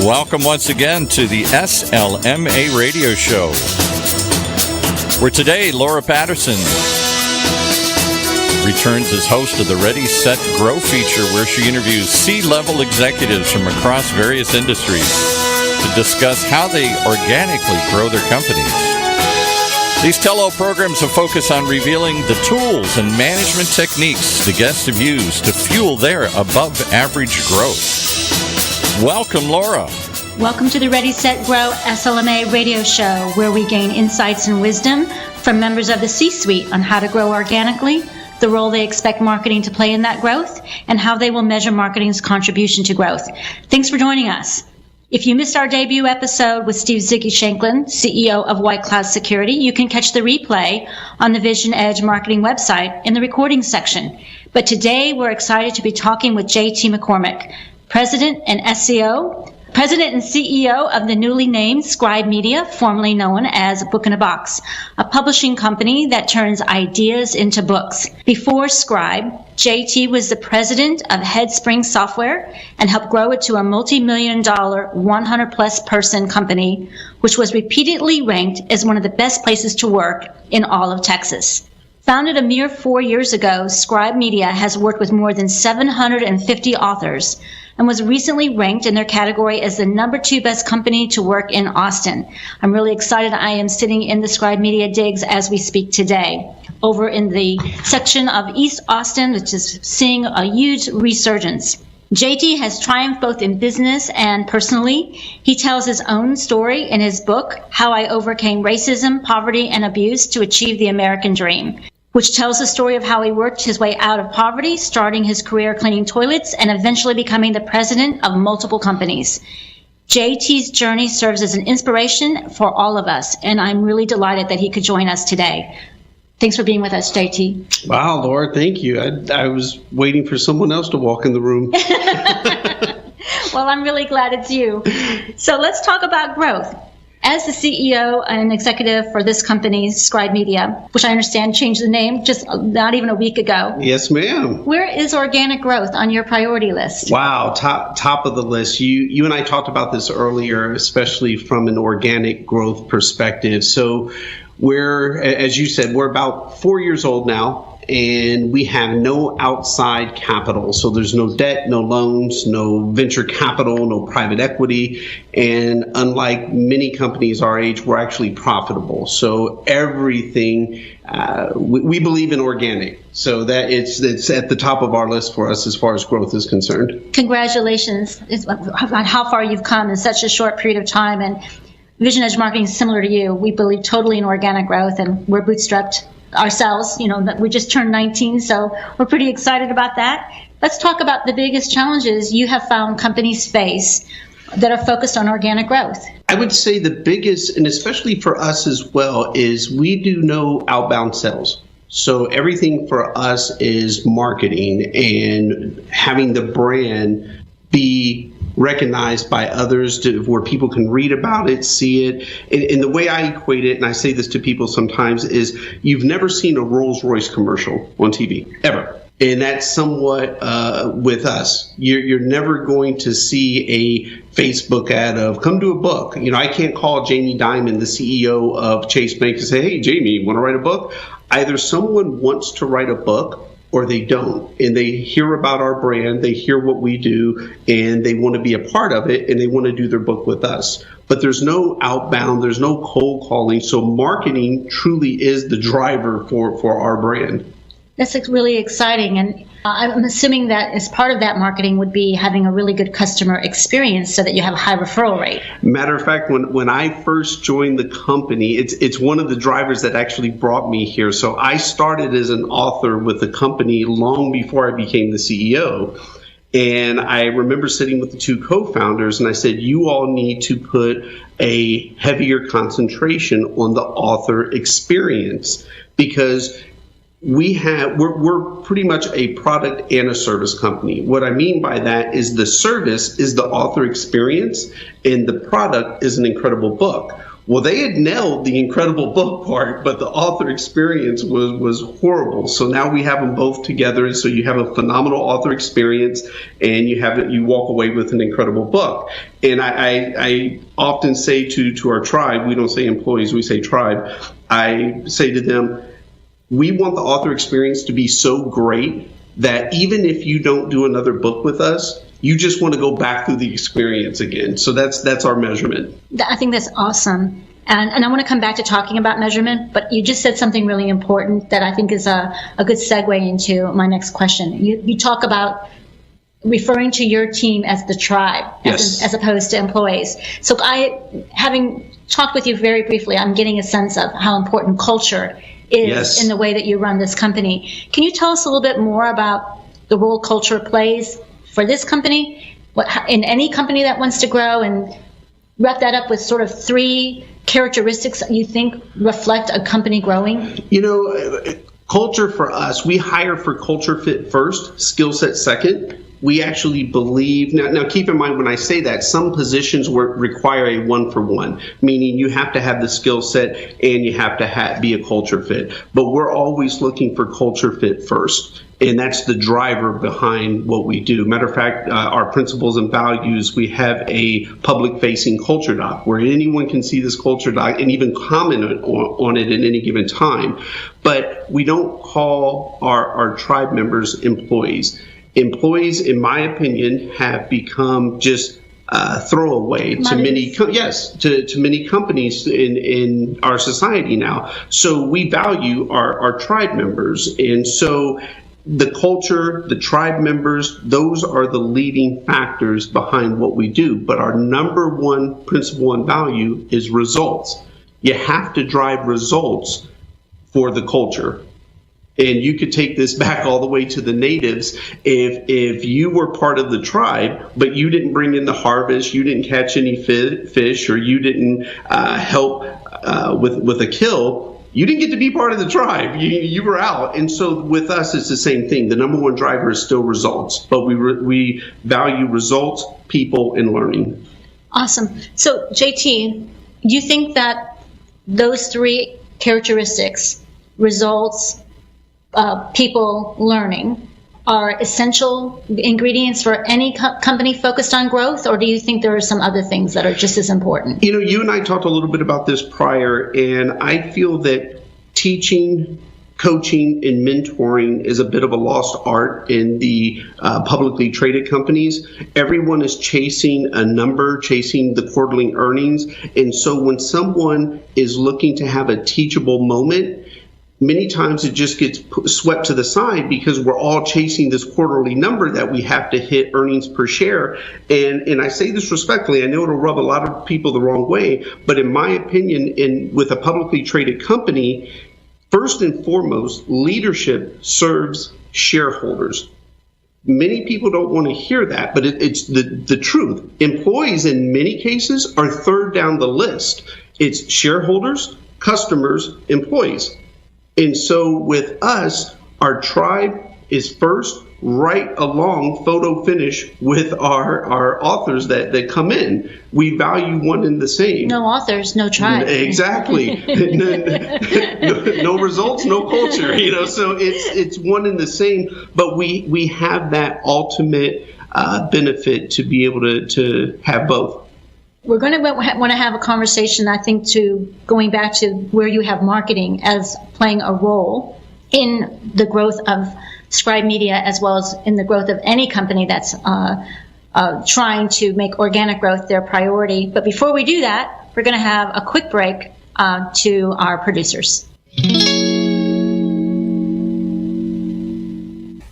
Welcome once again to the SLMA Radio Show, where today Laura Patterson returns as host of the Ready, Set, Grow feature, where she interviews C-level executives from across various industries to discuss how they organically grow their companies. These tell-all programs will focus on revealing the tools and management techniques the guests have used to fuel their above-average growth. Welcome, Laura. Welcome to the Ready, Set, Grow SLMA Radio Show, where we gain insights and wisdom from members of the C-suite on how to grow organically, the role they expect marketing to play in that growth, and how they will measure marketing's contribution to growth. Thanks for joining us. If you missed our debut episode with Steve Ziggy Shanklin, CEO of White Cloud Security, you can catch the replay on the Vision Edge marketing website in the recording section. But today we're excited to be talking with JT McCormick, President and CEO of the newly named Scribe Media, formerly known as Book in a Box, a publishing company that turns ideas into books. Before Scribe, JT was the president of Headspring Software and helped grow it to a multi-million-dollar, 100-plus person company, which was repeatedly ranked as one of the best places to work in all of Texas. Founded a mere 4 years ago, Scribe Media has worked with more than 750 authors and was recently ranked in their category as the number 2 best company to work in Austin. I'm really excited. I am sitting in the Scribe Media digs as we speak today, over in the section of East Austin, which is seeing a huge resurgence. JT has triumphed both in business and personally. He tells his own story in his book, How I Overcame Racism, Poverty, and Abuse to Achieve the American Dream, which tells the story of how he worked his way out of poverty, starting his career cleaning toilets, and eventually becoming the president of multiple companies. JT's journey serves as an inspiration for all of us, and I'm really delighted that he could join us today. Thanks for being with us, JT. Wow, Laura, thank you. I was waiting for someone else to walk in the room. Well, I'm really glad it's you. So let's talk about growth. As the CEO and executive for this company, Scribe Media, which I understand changed the name just not even a week ago. Yes, ma'am. Where is organic growth on your priority list? Wow, top of the list. You and I talked about this earlier, especially from an organic growth perspective. So we're, as you said, we're about 4 years old now. And we have no outside capital. So there's no debt, no loans, no venture capital, no private equity. And unlike many companies our age, we're actually profitable. So everything, we believe in organic. So that it's at the top of our list for us as far as growth is concerned. Congratulations on how far you've come in such a short period of time. And Vision Edge Marketing is similar to you. We believe totally in organic growth, and we're bootstrapped ourselves. We just turned 19, so we're pretty excited about that. Let's talk about the biggest challenges you have found companies face that are focused on organic growth. I would say the biggest, and especially for us as well, is we do no outbound sales. So everything for us is marketing and having the brand be recognized by others where people can read about it, see it. And the way I equate it, and I say this to people sometimes, is you've never seen a Rolls-Royce commercial on TV, ever. And that's somewhat with us. You're never going to see a Facebook ad of come do a book. I can't call Jamie Dimon, the CEO of Chase Bank, and say, hey, Jamie, you want to write a book? Either someone wants to write a book or they don't, and they hear about our brand, they hear what we do, and they want to be a part of it, and they want to do their book with us. But there's no outbound, there's no cold calling, so marketing truly is the driver for our brand. That's really exciting, and I'm assuming that as part of that marketing would be having a really good customer experience so that you have a high referral rate. Matter of fact, when I first joined the company, it's one of the drivers that actually brought me here. So I started as an author with the company long before I became the CEO. And I remember sitting with the 2 co-founders, and I said, you all need to put a heavier concentration on the author experience, because we're pretty much a product and a service company. What I mean by that is the service is the author experience, and the product is an incredible book. Well, they had nailed the incredible book part, but the author experience was horrible. So now we have them both together. So you have a phenomenal author experience, and you walk away with an incredible book. And I often say to our tribe, we don't say employees, we say tribe. I say to them, we want the author experience to be so great that even if you don't do another book with us, you just want to go back through the experience again. So that's our measurement. I think that's awesome. And I want to come back to talking about measurement, but you just said something really important that I think is a good segue into my next question. You talk about referring to your team as the tribe, yes, as opposed to employees. So having talked with you very briefly, I'm getting a sense of how important culture is, yes, in the way that you run this company. Can you tell us a little bit more about the role culture plays for this company, in any company that wants to grow, and wrap that up with sort of 3 characteristics that you think reflect a company growing? Culture for us, we hire for culture fit first, skill set second. We actually believe, now keep in mind when I say that, some positions require a 1-for-1, meaning you have to have the skill set and you have to be a culture fit. But we're always looking for culture fit first. And that's the driver behind what we do. Matter of fact, our principles and values, we have a public-facing culture doc where anyone can see this culture doc and even comment on it at any given time. But we don't call our tribe members employees. Employees, in my opinion, have become just throwaway to many, to many companies in our society now. So we value our tribe members, and so the culture, the tribe members, those are the leading factors behind what we do. But our number one principle and value is results. You have to drive results for the culture. And you could take this back all the way to the natives. If you were part of the tribe, but you didn't bring in the harvest, you didn't catch any fish, or you didn't help with a kill, you didn't get to be part of the tribe. You were out. And so with us, it's the same thing. The number one driver is still results, but we value results, people, and learning. Awesome. So JT, do you think that those 3 characteristics, results, people, learning, are essential ingredients for any company focused on growth, or do you think there are some other things that are just as important? You and I talked a little bit about this prior, and I feel that teaching, coaching, and mentoring is a bit of a lost art in the publicly traded companies. Everyone is chasing a number, chasing the quarterly earnings, and so when someone is looking to have a teachable moment, many times it just gets swept to the side because we're all chasing this quarterly number that we have to hit earnings per share. And I say this respectfully, I know it'll rub a lot of people the wrong way, but in my opinion, with a publicly traded company, first and foremost, leadership serves shareholders. Many people don't want to hear that, but it's the truth. Employees in many cases are third down the list. It's shareholders, customers, employees. And so with us, our tribe is first, right along photo finish with our authors that come in. We value one and the same. No authors, no tribe. Exactly. No results, no culture. So it's one and the same. But we have that ultimate benefit to be able to have both. We're going to want to have a conversation, I think, going back to where you have marketing as playing a role in the growth of Scribe Media, as well as in the growth of any company that's trying to make organic growth their priority. But before we do that, we're going to have a quick break to our producers.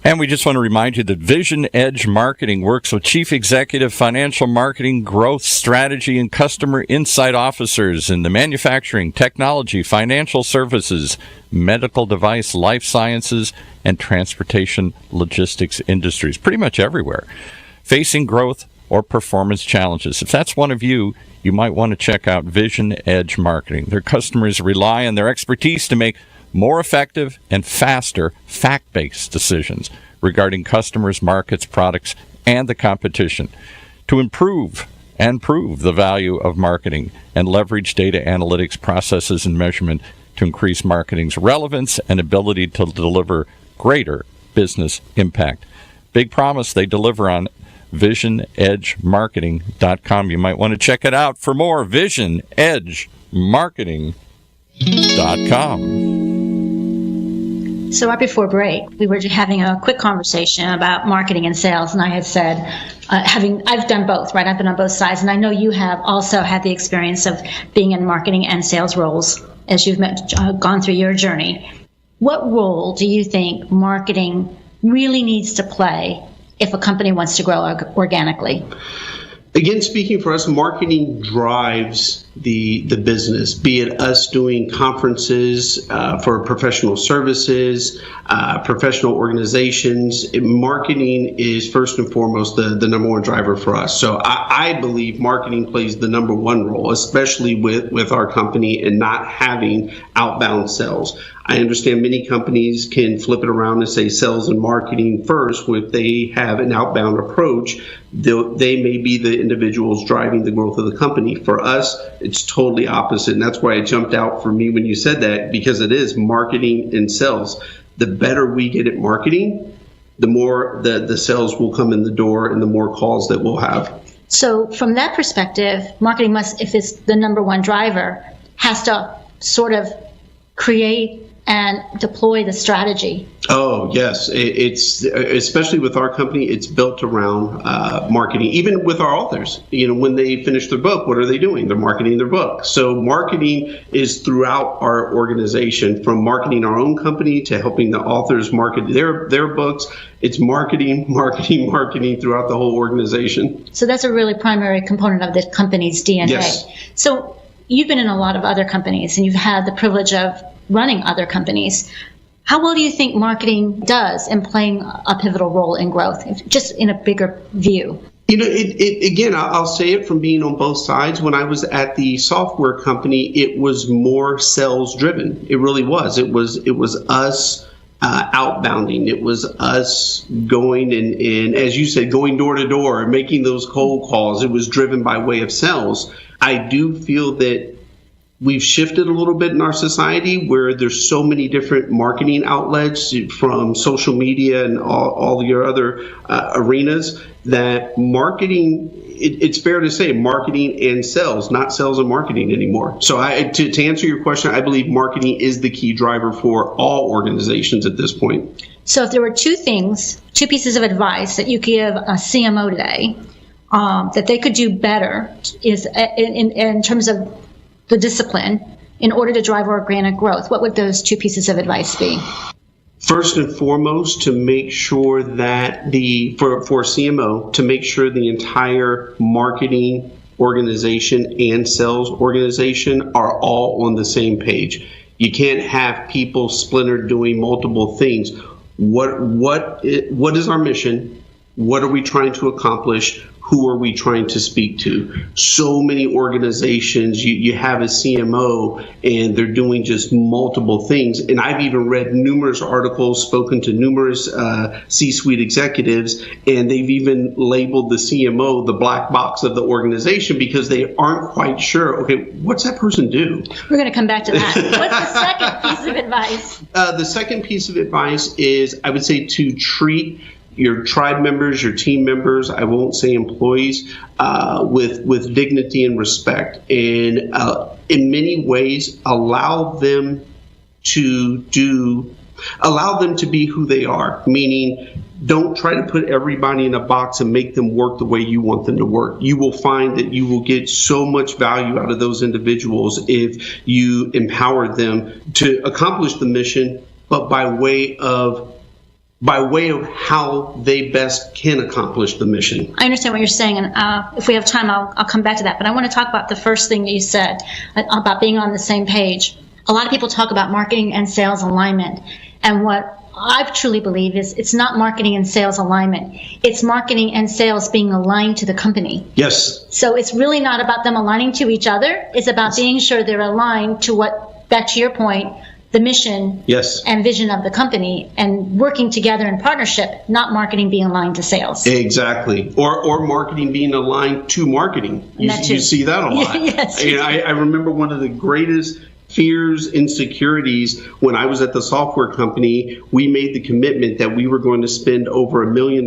And we just want to remind you that Vision Edge Marketing works with chief executive, financial marketing, growth strategy, and customer insight officers in the manufacturing, technology, financial services, medical device, life sciences, and transportation logistics industries, pretty much everywhere, facing growth or performance challenges. If that's one of you, you might want to check out Vision Edge Marketing. Their customers rely on their expertise to make more effective and faster fact-based decisions regarding customers, markets, products, and the competition. To improve and prove the value of marketing and leverage data analytics processes and measurement to increase marketing's relevance and ability to deliver greater business impact. Big promise they deliver on visionedgemarketing.com. You might want to check it out for more. visionedgemarketing.com. So right before break, we were having a quick conversation about marketing and sales, and I had said, I've done both, right? I've been on both sides, and I know you have also had the experience of being in marketing and sales roles as you've gone through your journey. What role do you think marketing really needs to play if a company wants to grow organically? Again, speaking for us, marketing drives the business, be it us doing conferences for professional services, professional organizations. Marketing is first and foremost the number one driver for us. So I believe marketing plays the number one role, especially with our company and not having outbound sales. I understand many companies can flip it around and say sales and marketing first. If they have an outbound approach, they may be the individuals driving the growth of the company. For us, it's totally opposite. And that's why it jumped out for me when you said that, because it is marketing and sales. The better we get at marketing, the more the sales will come in the door and the more calls that we'll have. So from that perspective, marketing must, if it's the number one driver, has to sort of create and deploy the strategy. Oh, yes. It's especially with our company, it's built around marketing. Even with our authors, when they finish their book, what are they doing? They're marketing their book. So marketing is throughout our organization, from marketing our own company to helping the authors market their books. It's marketing throughout the whole organization. So that's a really primary component of the company's DNA. Yes. So you've been in a lot of other companies and you've had the privilege of running other companies. How well do you think marketing does in playing a pivotal role in growth, just in a bigger view? Again, I'll say it from being on both sides. When I was at the software company, it was more sales driven. It really was. It was us outbounding. It was us going and, as you said, going door to door and making those cold calls. It was driven by way of sales. I do feel that we've shifted a little bit in our society where there's so many different marketing outlets, from social media and all your other arenas, that marketing, it's fair to say marketing and sales, not sales and marketing anymore. So to answer your question, I believe marketing is the key driver for all organizations at this point. So if there were two pieces of advice that you give a CMO today that they could do better is in terms of the discipline in order to drive organic growth, what would those two pieces of advice be? First and foremost, to make sure that for CMO, to make sure the entire marketing organization and sales organization are all on the same page. You can't have people splintered doing multiple things. What is our mission? What are we trying to accomplish? Who are we trying to speak to? So many organizations, you have a CMO and they're doing just multiple things. And I've even read numerous articles, spoken to numerous C-suite executives, and they've even labeled the CMO the black box of the organization because they aren't quite sure, okay, what's that person do? We're going to come back to that. What's the second piece of advice? The second piece of advice is, I would say, to treat your tribe members, your team members, I won't say employees, with dignity and respect. And in many ways, allow them to be who they are, meaning don't try to put everybody in a box and make them work the way you want them to work. You will find that you will get so much value out of those individuals if you empower them to accomplish the mission, but by way of how they best can accomplish the mission. I understand what you're saying, and if we have time, I'll come back to that. But I want to talk about the first thing that you said, about being on the same page. A lot of people talk about marketing and sales alignment, and what I truly believe is it's not marketing and sales alignment. It's marketing and sales being aligned to the company. Yes. So it's really not about them aligning to each other. It's about being sure they're aligned to what, back to your point, the mission Yes. and vision of the company and working together in partnership, not marketing being aligned to sales. Exactly. Or marketing being aligned to marketing. You see that a lot. Yes. I remember one of the greatest fears, insecurities, when I was at the software company, we made the commitment that we were going to spend over $1 million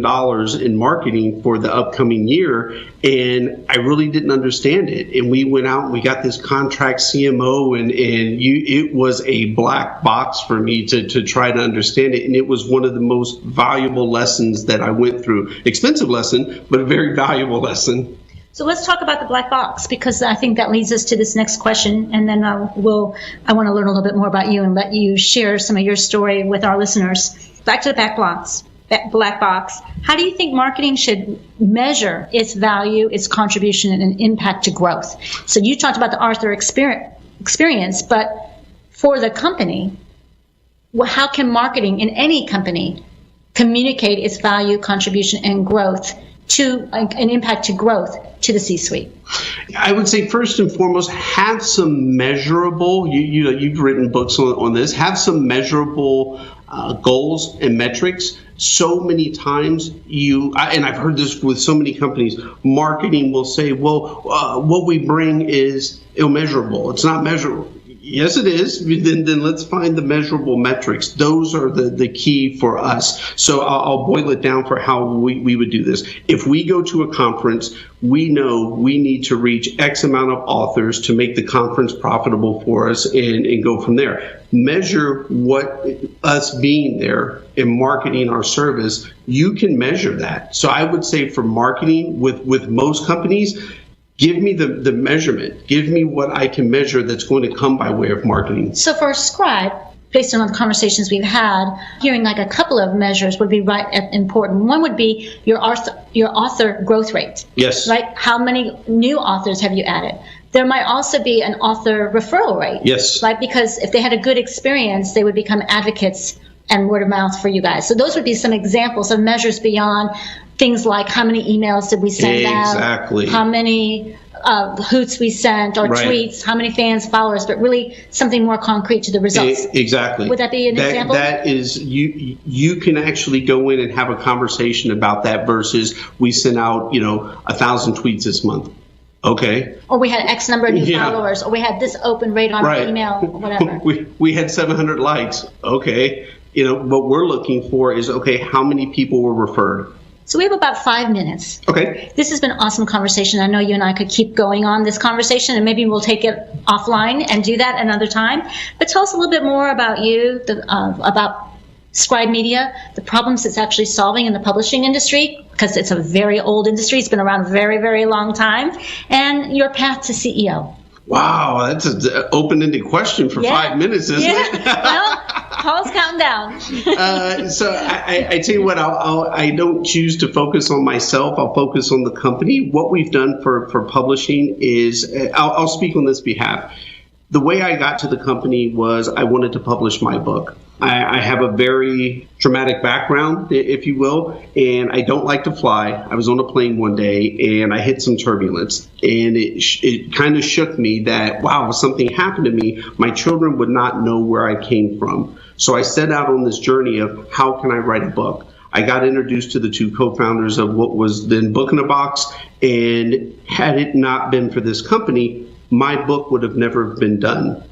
in marketing for the upcoming year, and I really didn't understand it. And we went out and we got this contract CMO, and it was a black box for me to try to understand it. And it was one of the most valuable lessons that I went through. Expensive lesson, but a very valuable lesson. So let's talk about the black box, because I think that leads us to this next question, and then I want to learn a little bit more about you and let you share some of your story with our listeners. Back to the black box. How do you think marketing should measure its value, its contribution, and impact to growth? So you talked about the Arthur experience, but for the company, how can marketing in any company communicate its value, contribution, and growth to an impact to growth to the C-suite? I would say first and foremost, have some measurable, you've written books on this, have some measurable goals and metrics. So many times and I've heard this with so many companies, marketing will say, well, what we bring is immeasurable. It's not measurable. Yes, it is. Then let's find the measurable metrics. Those are the key for us. So I'll boil it down for how we would do this. If we go to a conference, we know we need to reach X amount of authors to make the conference profitable for us and go from there. Measure what us being there and marketing our service, you can measure that. So I would say for marketing with most companies, give me the measurement. Give me what I can measure that's going to come by way of marketing. So for a scribe, based on the conversations we've had, hearing like a couple of measures would be important. One would be your author growth rate. Yes. Right? How many new authors have you added? There might also be an author referral rate. Yes. Right? Because if they had a good experience, they would become advocates and word of mouth for you guys. So those would be some examples of measures beyond things like how many emails did we send out, how many hoots we sent or tweets, how many fans, followers, but really something more concrete to the results. Exactly. Would that be an example? That is, you can actually go in and have a conversation about that versus we sent out, 1,000 tweets this month. Okay. Or we had X number of new followers, or we had this open rate on our email, or whatever. we had 700 likes. Okay. What we're looking for is, how many people were referred? So we have about 5 minutes. Okay. This has been an awesome conversation. I know you and I could keep going on this conversation, and maybe we'll take it offline and do that another time. But tell us a little bit more about you, about Scribe Media, the problems it's actually solving in the publishing industry, because it's a very old industry. It's been around a very, very long time, and your path to CEO. Wow, that's an open-ended question for 5 minutes, isn't it? Well, Paul's counting down. So I tell you what, I don't choose to focus on myself. I'll focus on the company. What we've done for publishing is, I'll speak on this behalf. The way I got to the company was I wanted to publish my book. I have a very dramatic background, if you will, and I don't like to fly. I was on a plane one day and I hit some turbulence, and it kind of shook me that, wow, if something happened to me, my children would not know where I came from. So I set out on this journey of how can I write a book? I got introduced to the two co-founders of what was then Book in a Box, and had it not been for this company, my book would have never been done.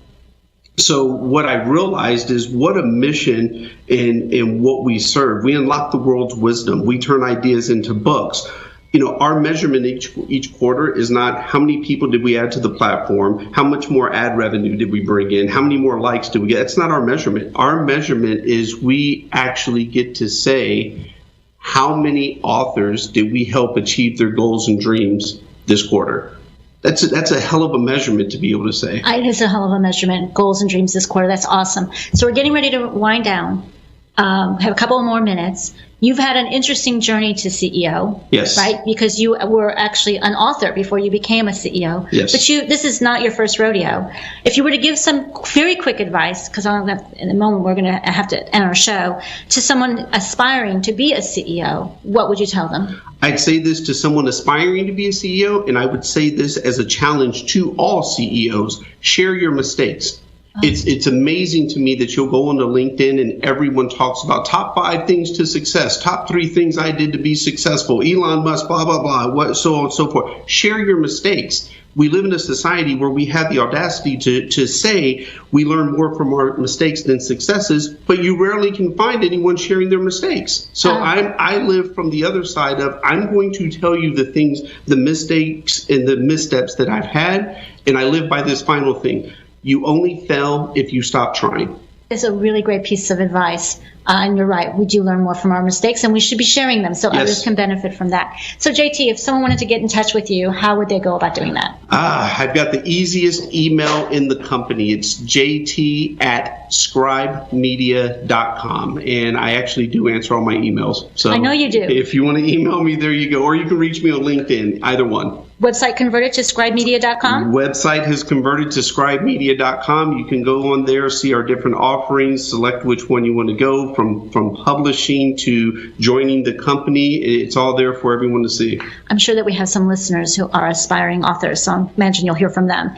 So what I realized is what a mission in what we serve. We unlock the world's wisdom. We turn ideas into books. Our measurement each quarter is not how many people did we add to the platform, how much more ad revenue did we bring in, how many more likes did we get. That's not our measurement. Our measurement is we actually get to say how many authors did we help achieve their goals and dreams this quarter. That's a hell of a measurement to be able to say. It is a hell of a measurement. Goals and dreams this quarter. That's awesome. So we're getting ready to wind down. Have a couple more minutes. You've had an interesting journey to CEO. Yes. Right? Because you were actually an author before you became a CEO. Yes. But this is not your first rodeo. If you were to give some very quick advice, because in a moment we're going to have to end our show, to someone aspiring to be a CEO, what would you tell them? I'd say this to someone aspiring to be a CEO, and I would say this as a challenge to all CEOs. Share your mistakes. It's amazing to me that you'll go onto LinkedIn and everyone talks about top 5 things to success, top 3 things I did to be successful, Elon Musk, blah, blah, blah, so on and so forth. Share your mistakes. We live in a society where we have the audacity to say we learn more from our mistakes than successes, but you rarely can find anyone sharing their mistakes. So I live from the other side of, I'm going to tell you the things, the mistakes and the missteps that I've had, and I live by this final thing. You only fail if you stop trying. It's a really great piece of advice. And you're right, we do learn more from our mistakes, and we should be sharing them so others can benefit from that. So, JT, if someone wanted to get in touch with you, how would they go about doing that? I've got the easiest email in the company. It's jt@scribemedia.com, and I actually do answer all my emails. So I know you do. If you want to email me, there you go. Or you can reach me on LinkedIn, either one. Website converted to scribemedia.com? Website has converted to scribemedia.com. You can go on there, see our different offerings, select which one you want to go, from publishing to joining the company. It's all there for everyone to see. I'm sure that we have some listeners who are aspiring authors, so I imagine you'll hear from them.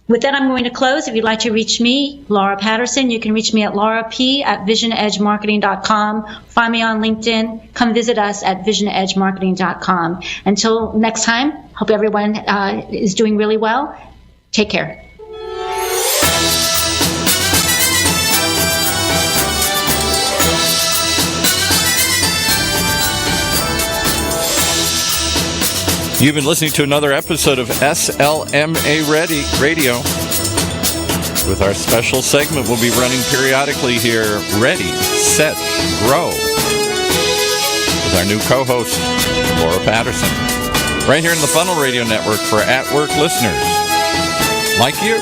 With that, I'm going to close. If you'd like to reach me, Laura Patterson, you can reach me at laurap@visionedgemarketing.com. Find me on LinkedIn. Come visit us at visionedgemarketing.com. Until next time, hope everyone is doing really well. Take care. You've been listening to another episode of SLMA Radio. With our special segment, we'll be running periodically here, Ready, Set, Grow, with our new co-host, Laura Patterson, right here in the Funnel Radio Network for at-work listeners like you.